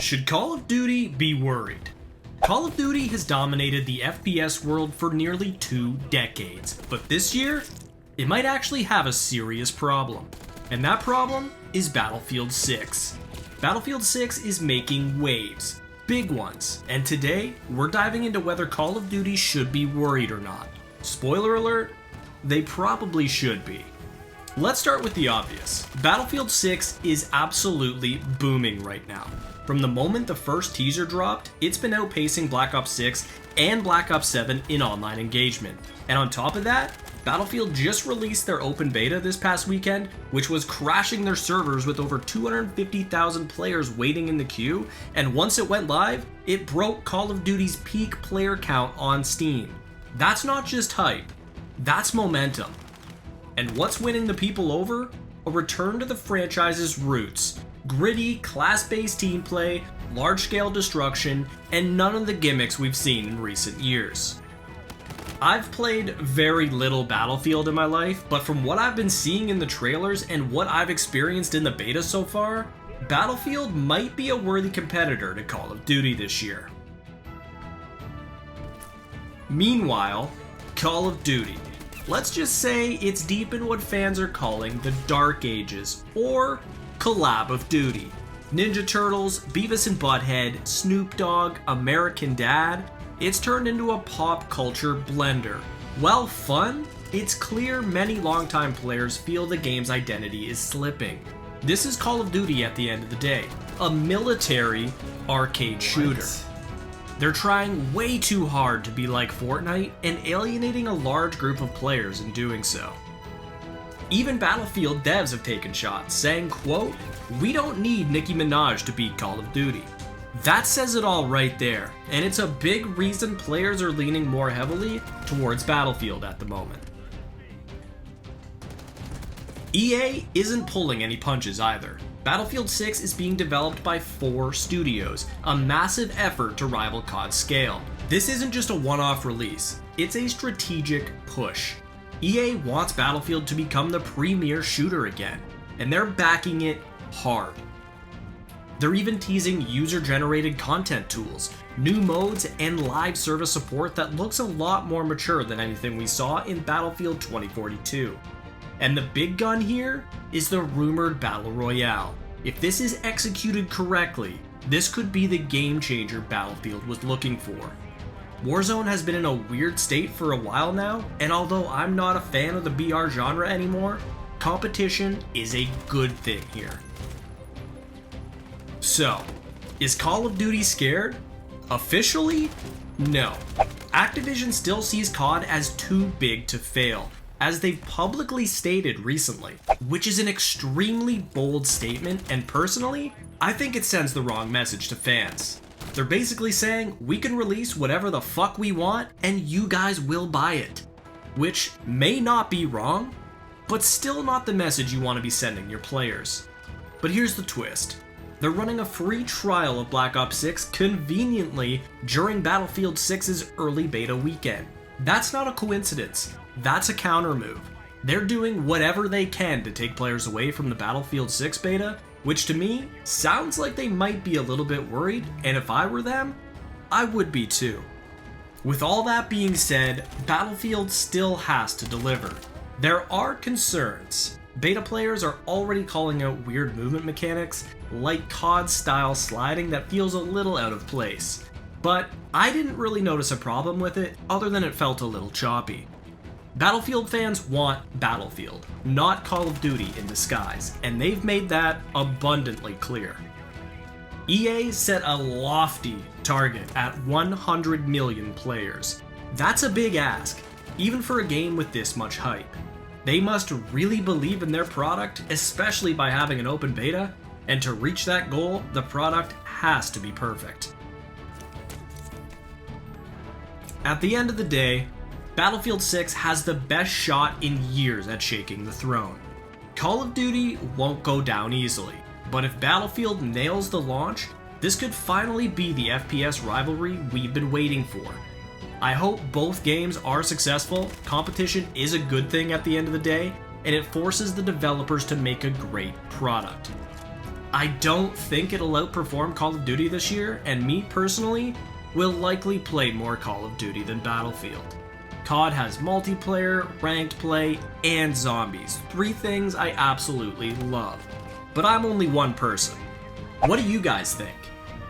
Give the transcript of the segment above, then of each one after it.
Should Call of Duty be worried? Call of Duty has dominated the FPS world for nearly 2 decades, but this year, it might actually have a serious problem. And that problem is Battlefield 6. Battlefield 6 is making waves, big ones, and today, we're diving into whether Call of Duty should be worried or not. Spoiler alert, they probably should be. Let's start with the obvious. Battlefield 6 is absolutely booming right now. From the moment the first teaser dropped, it's been outpacing Black Ops 6 and Black Ops 7 in online engagement. And on top of that, Battlefield just released their open beta this past weekend, which was crashing their servers with over 250,000 players waiting in the queue, and once it went live, it broke Call of Duty's peak player count on Steam. That's not just hype, that's momentum. And what's winning the people over? A return to the franchise's roots. Gritty, class-based team play, large-scale destruction, and none of the gimmicks we've seen in recent years. I've played very little Battlefield in my life, but from what I've been seeing in the trailers and what I've experienced in the beta so far, Battlefield might be a worthy competitor to Call of Duty this year. Meanwhile, Call of Duty. Let's just say it's deep in what fans are calling the Dark Ages, or Collab of Duty. Ninja Turtles, Beavis and Butthead, Snoop Dogg, American Dad, it's turned into a pop culture blender. While fun, it's clear many longtime players feel the game's identity is slipping. This is Call of Duty at the end of the day, a military arcade shooter. They're trying way too hard to be like Fortnite and alienating a large group of players in doing so. Even Battlefield devs have taken shots, saying, quote, "We don't need Nicki Minaj to beat Call of Duty." That says it all right there, and it's a big reason players are leaning more heavily towards Battlefield at the moment. EA isn't pulling any punches either. Battlefield 6 is being developed by 4 studios, a massive effort to rival COD's scale. This isn't just a one-off release, it's a strategic push. EA wants Battlefield to become the premier shooter again, and they're backing it hard. They're even teasing user-generated content tools, new modes, and live service support that looks a lot more mature than anything we saw in Battlefield 2042. And the big gun here is the rumored Battle Royale. If this is executed correctly, this could be the game changer Battlefield was looking for. Warzone has been in a weird state for a while now, and although I'm not a fan of the BR genre anymore, competition is a good thing here. So, is Call of Duty scared? Officially, no. Activision still sees COD as too big to fail, as they've publicly stated recently, which is an extremely bold statement, and personally, I think it sends the wrong message to fans. They're basically saying, we can release whatever the fuck we want, and you guys will buy it. Which may not be wrong, but still not the message you want to be sending your players. But here's the twist. They're running a free trial of Black Ops 6 conveniently during Battlefield 6's early beta weekend. That's not a coincidence, that's a counter move. They're doing whatever they can to take players away from the Battlefield 6 beta, which to me, sounds like they might be a little bit worried, and if I were them, I would be too. With all that being said, Battlefield still has to deliver. There are concerns. Beta players are already calling out weird movement mechanics, like COD-style sliding that feels a little out of place. But I didn't really notice a problem with it, other than it felt a little choppy. Battlefield fans want Battlefield, not Call of Duty in disguise, and they've made that abundantly clear. EA set a lofty target at 100 million players. That's a big ask, even for a game with this much hype. They must really believe in their product, especially by having an open beta, and to reach that goal, the product has to be perfect. At the end of the day, Battlefield 6 has the best shot in years at shaking the throne. Call of Duty won't go down easily, but if Battlefield nails the launch, this could finally be the FPS rivalry we've been waiting for. I hope both games are successful. Competition is a good thing at the end of the day, and it forces the developers to make a great product. I don't think it'll outperform Call of Duty this year, and me personally will likely play more Call of Duty than Battlefield. COD has multiplayer, ranked play, and zombies, 3 things I absolutely love. But I'm only one person. What do you guys think?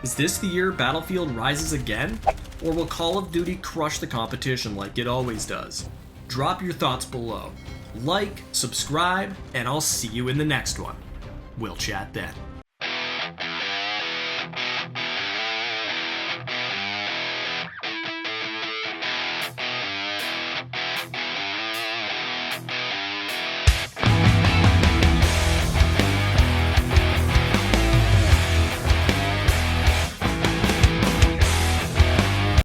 Is this the year Battlefield rises again? Or will Call of Duty crush the competition like it always does? Drop your thoughts below. Like, subscribe, and I'll see you in the next one. We'll chat then.